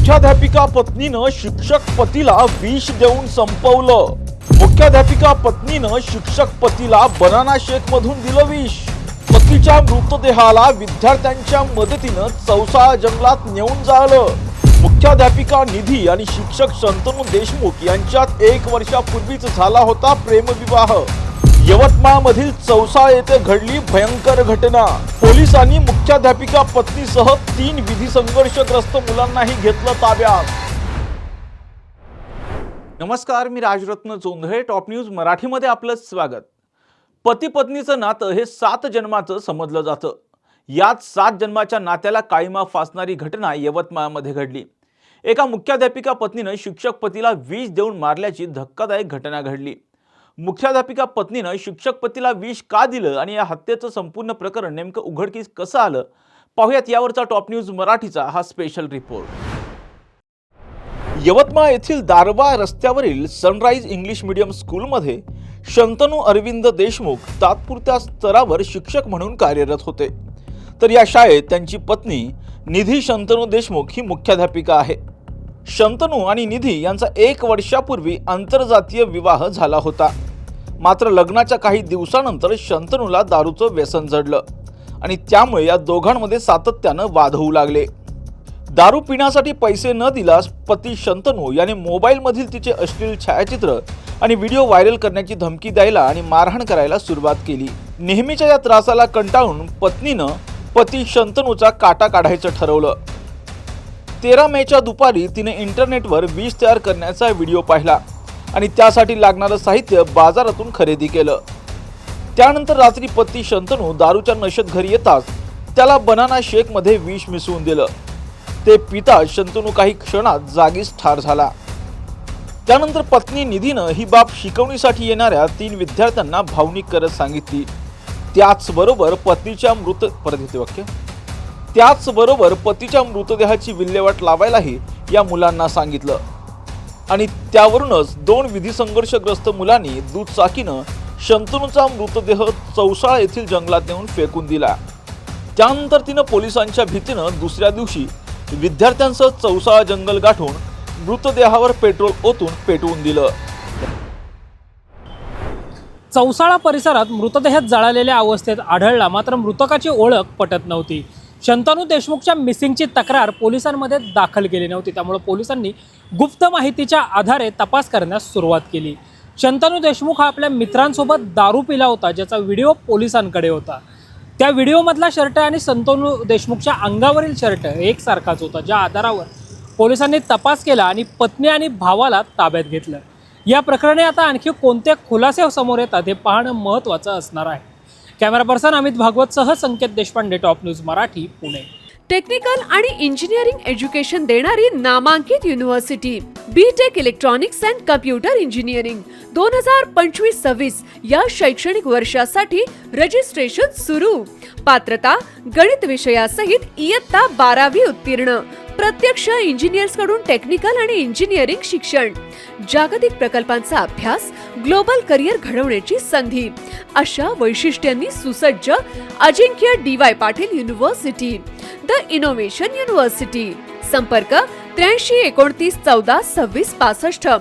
मुख्याध्यापिका पत्नीनं शिक्षक पतीला विष देऊन संपवलं। मुख्याध्यापिका पत्नीनं शिक्षक पतीला बनाना शेक मधून दिलं विष। पतीच्या मृतदेहाला विद्यार्थ्यांच्या मदतीनं चौसाळा जंगलात नेऊन जाळलं। मुख्याध्यापिका निधी आणि शिक्षक शंतनू देशमुख यांच्यात 1 वर्षापूर्वीच झाला होता प्रेमविवाह। यवतमाळमधील चौसाळा येथे घडली भयंकर घटना। पोलिसांनी मुख्याध्यापिका पत्नीसह 3 विधी संघर्षग्रस्त मुलांनाही घेतलं ताब्यात। नमस्कार, मी राजरत्न जोंधळे, टॉप न्यूज मराठीमध्ये आपलं स्वागत। पती पत्नीचं नातं हे 7 जन्माचं समजलं जातं। यात 7 जन्माच्या नात्याला काळीमा फासणारी घटना यवतमाळमध्ये घडली। एका मुख्याध्यापिका पत्नीनं शिक्षक पतीला विष देऊन मारल्याची धक्कादायक घटना घडली। मुख्याध्यापिका पत्नीनं शिक्षक पतीला विष का दिलं आणि या हत्येचं संपूर्ण प्रकरण नेमकं उघडकीस कसं आलं, पाहूयात यावरचा टॉप न्यूज मराठीचा हा स्पेशल रिपोर्ट। यवतमाळ येथील दारवा रस्त्यावरील सनराइज इंग्लिश मीडियम स्कूलमध्ये शंतनू अरविंद देशमुख तात्पुरत्या स्तरावर शिक्षक म्हणून कार्यरत होते। तर या शाळेत त्यांची पत्नी निधी शंतनू देशमुख ही मुख्याध्यापिका आहे। शंतनू आणि निधी यांचा 1 वर्षापूर्वी आंतरजातीय विवाह झाला होता। मात्र लग्नाच्या काही दिवसानंतर शंतनूला दारूचं व्यसन जडलं आणि त्यामुळे या दोघांमध्ये सातत्यानं वाद होऊ लागले। दारू पिण्यासाठी पैसे न दिल्यास पती शंतनू याने मोबाईलमधील तिचे अश्लील छायाचित्र आणि व्हिडिओ व्हायरल करण्याची धमकी द्यायला आणि मारहाण करायला सुरुवात केली। नेहमीच्या या त्रासाला कंटाळून पत्नीनं पती शंतनूचा काटा काढायचं ठरवलं। 13 मेच्या दुपारी तिने इंटरनेटवर विष तयार करण्याचा व्हिडिओ पाहिला आणि त्यासाठी लागणारं साहित्य बाजारातून खरेदी केलं। त्यानंतर रात्री पती शंतनू दारूच्या नशेत घरी येताच त्याला बनाना शेक मध्ये विष मिसळून दिलं। ते पिता शंतनू काही क्षणात जागीच ठार झाला। त्यानंतर पत्नी निधीनं ही बाब शिकवणीसाठी येणाऱ्या 3 विद्यार्थ्यांना भावनिक करत सांगितली। त्याचबरोबर पतीच्या मृतदेहाची विल्हेवाट लावायलाही या मुलांना सांगितलं आणि त्यावरूनच 2 विधी संघर्षग्रस्त मुलांनी दुचाकीनं शंतनूचा मृतदेह चौसाळा येथील जंगलात नेऊन फेकून दिला। त्यानंतर तिनं पोलिसांच्या भीतीनं दुसऱ्या दिवशी विद्यार्थ्यांसह चौसाळा जंगल गाठून मृतदेहावर पेट्रोल ओतून पेटवून दिलं। चौसाळा परिसरात मृतदेह जळालेल्या अवस्थेत आढळला, मात्र मृतकाची ओळख पटत नव्हती। शंतनू देशमुखच्या मिसिंगची तक्रार पोलिसांमध्ये दाखल केली नव्हती, त्यामुळे पोलिसांनी गुप्त माहितीच्या आधारे तपास करण्यास सुरुवात केली। शंतनू देशमुख हा आपल्या मित्रांसोबत दारू पिला होता, ज्याचा व्हिडिओ पोलिसांकडे होता। त्या व्हिडिओमधला शर्ट आणि शंतनू देशमुखच्या अंगावरील शर्ट एकसारखाच होता, ज्या आधारावर पोलिसांनी तपास केला आणि पत्नी आणि भावाला ताब्यात घेतलं। या प्रकरणी आता आणखी कोणते खुलासे समोर येतात हे पाहणं महत्त्वाचं असणार आहे। कॅमेरा पर्सन अमित भागवतसह Sanket Deshpande, top news Marathi, Pune. Technical आणि इंजिनिअरिंग एज्युकेशन देणारी नामांकित university BTech electronics and computer engineering 2025-26 या शैक्षणिक वर्षासाठी रजिस्ट्रेशन सुरू। पात्रता गणित विषयासहित इयत्ता 12वी उत्तीर्ण। प्रत्यक्ष इंजिनियर्स कडून टेक्निकल आणि इंजिनिअरिंग शिक्षण। जागतिक प्रकल्पांचा अभ्यास, ग्लोबल करिअर घडवण्याची संधी अशा वैशिष्ट्यांनी सुसज्ज अजिंक्य DY Patil university, the innovation university. संपर्क 83 29 14 26 65।